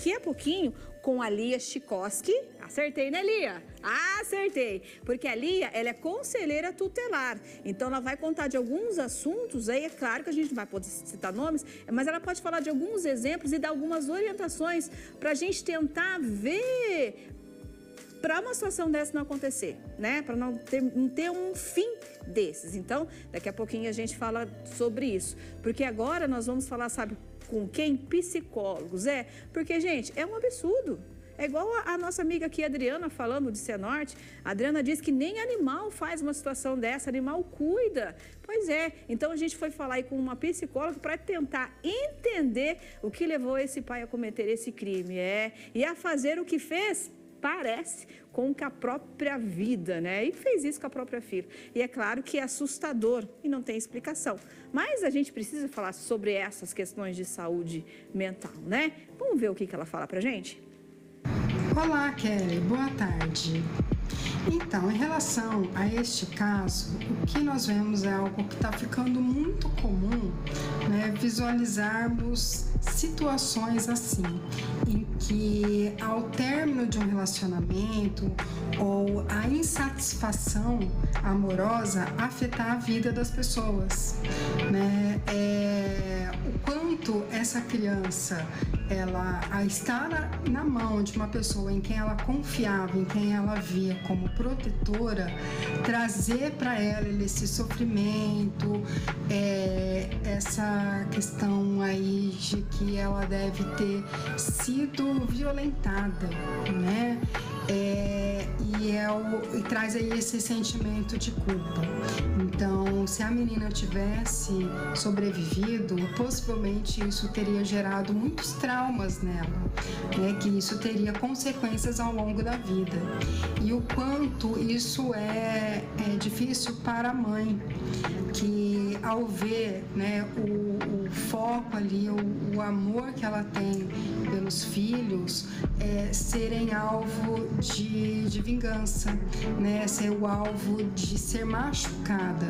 daqui a pouquinho com a Lia Chikoski. Acertei, né, Lia? Acertei. Porque a Lia, ela é conselheira tutelar. Então, ela vai contar de alguns assuntos. Aí, é claro que a gente não vai poder citar nomes, mas ela pode falar de alguns exemplos e dar algumas orientações para a gente tentar ver para uma situação dessa não acontecer, né? Para não ter um fim desses. Então, daqui a pouquinho a gente fala sobre isso. Porque agora nós vamos falar, sabe, com quem? Psicólogos. Porque, gente, é um absurdo. É igual a nossa amiga aqui, Adriana, falando de Cianorte. A Adriana diz que nem animal faz uma situação dessa, animal cuida. Pois é, então a gente foi falar aí com uma psicóloga para tentar entender o que levou esse pai a cometer esse crime. E a fazer o que fez, parece, com a própria vida, né? E fez isso com a própria filha. E é claro que é assustador e não tem explicação. Mas a gente precisa falar sobre essas questões de saúde mental, né? Vamos ver o que ela fala pra gente? Olá, Kelly. Boa tarde. Então, em relação a este caso, o que nós vemos é algo que está ficando muito comum, né, visualizarmos situações assim, em que ao término de um relacionamento ou a insatisfação amorosa afetar a vida das pessoas, né? O quanto essa criança ela está na mão de uma pessoa em quem ela confiava, em quem ela via como protetora, trazer para ela esse sofrimento, essa questão aí de que ela deve ter sido violentada, né? E traz aí esse sentimento de culpa. Então, se a menina tivesse sobrevivido, possivelmente isso teria gerado muitos traumas nela, né? Que isso teria consequências ao longo da vida. E o quanto isso é difícil para a mãe, que ao ver, né, o foco ali, o amor que ela tem pelos filhos, serem alvo de vingança, né, ser o alvo de ser machucada.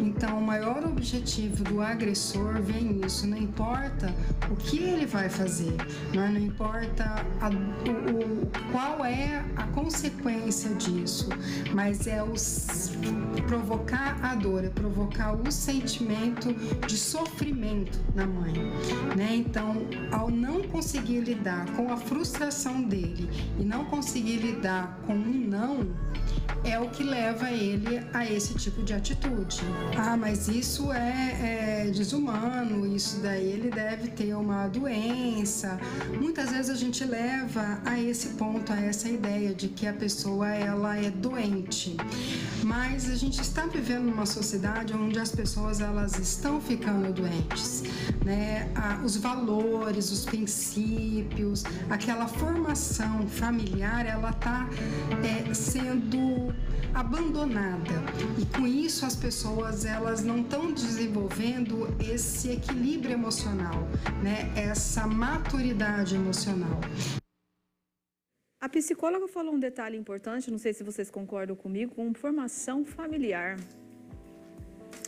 Então, o maior objetivo do agressor vem nisso, não importa o que ele vai fazer, não importa qual é a consequência disso, mas é provocar a dor, é provocar o sentimento de sofrimento na mãe, né? Então, ao não conseguir lidar com a frustração dele e não conseguir lidar com um não, é o que leva ele a esse tipo de atitude. Ah, mas isso é desumano, isso daí ele deve ter uma doença. Muitas vezes a gente leva a esse ponto, a essa ideia de que a pessoa ela é doente. Mas a gente está vivendo numa sociedade onde as pessoas elas estão ficando doentes, né? Os valores, os princípios, aquela formação familiar, ela está sendo abandonada, e com isso as pessoas elas não estão desenvolvendo esse equilíbrio emocional, né? Essa maturidade emocional. A psicóloga falou um detalhe importante, não sei se vocês concordam comigo, com formação familiar.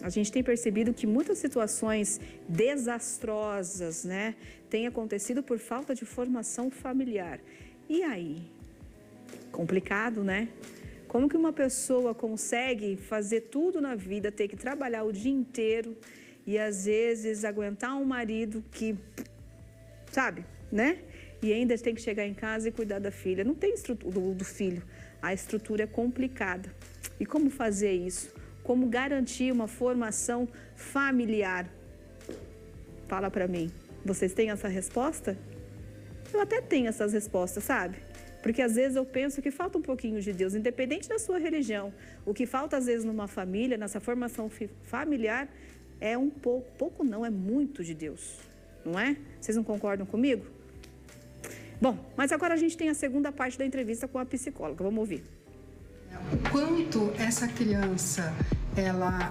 A gente tem percebido que muitas situações desastrosas, né, têm acontecido por falta de formação familiar. E aí? Complicado, né? Como que uma pessoa consegue fazer tudo na vida, ter que trabalhar o dia inteiro e às vezes aguentar um marido que, sabe, né? E ainda tem que chegar em casa e cuidar da filha. Não tem estrutura do filho. A estrutura é complicada. E como fazer isso? Como garantir uma formação familiar? Fala pra mim. Vocês têm essa resposta? Eu até tenho essas respostas, sabe? Porque às vezes eu penso que falta um pouquinho de Deus, independente da sua religião. O que falta às vezes numa família, nessa formação familiar, é um pouco não, é muito de Deus, não é? Vocês não concordam comigo? Bom, mas agora a gente tem a segunda parte da entrevista com a psicóloga, vamos ouvir. O quanto essa criança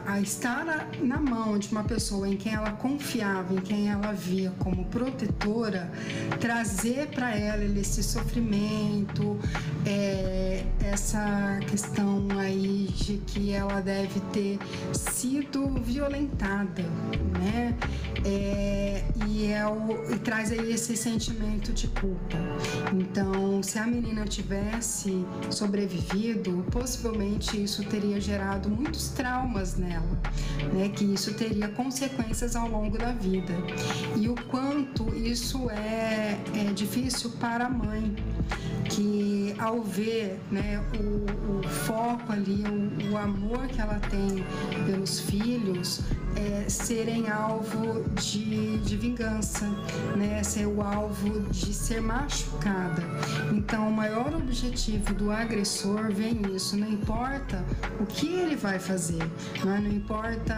a estar na mão de uma pessoa em quem ela confiava, em quem ela via como protetora, trazer para ela esse sofrimento, essa questão aí de que ela deve ter sido violentada, né? E traz aí esse sentimento de culpa. Então, se a menina tivesse sobrevivido, possivelmente isso teria gerado muitos traumas nela, né? Que isso teria consequências ao longo da vida. E o quanto isso é difícil para a mãe, que ao ver, né, o foco ali, o amor que ela tem pelos filhos, serem alvo de vingança, né, ser o alvo de ser machucada. Então, o maior objetivo do agressor vem isso, não importa o que ele vai fazer, não importa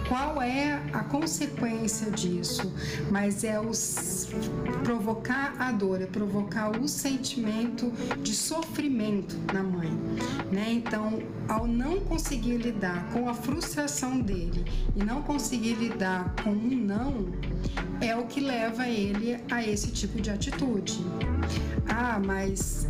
qual é a consequência disso, mas é provocar a dor, é provocar o sentimento de sofrimento na mãe, né? Então, ao não conseguir lidar com a frustração dele e não conseguir lidar com um não, é o que leva ele a esse tipo de atitude. Mas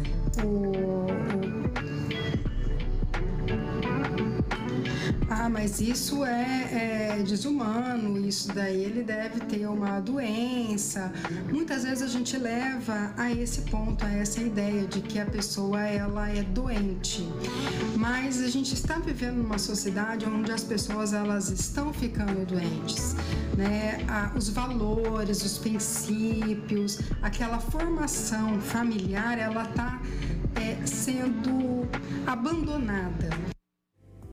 mas isso é desumano, isso daí ele deve ter uma doença. Muitas vezes a gente leva a esse ponto, a essa ideia de que a pessoa ela é doente. Mas a gente está vivendo numa sociedade onde as pessoas elas estão ficando doentes, né? Os valores, os princípios, aquela formação familiar, ela está sendo abandonada.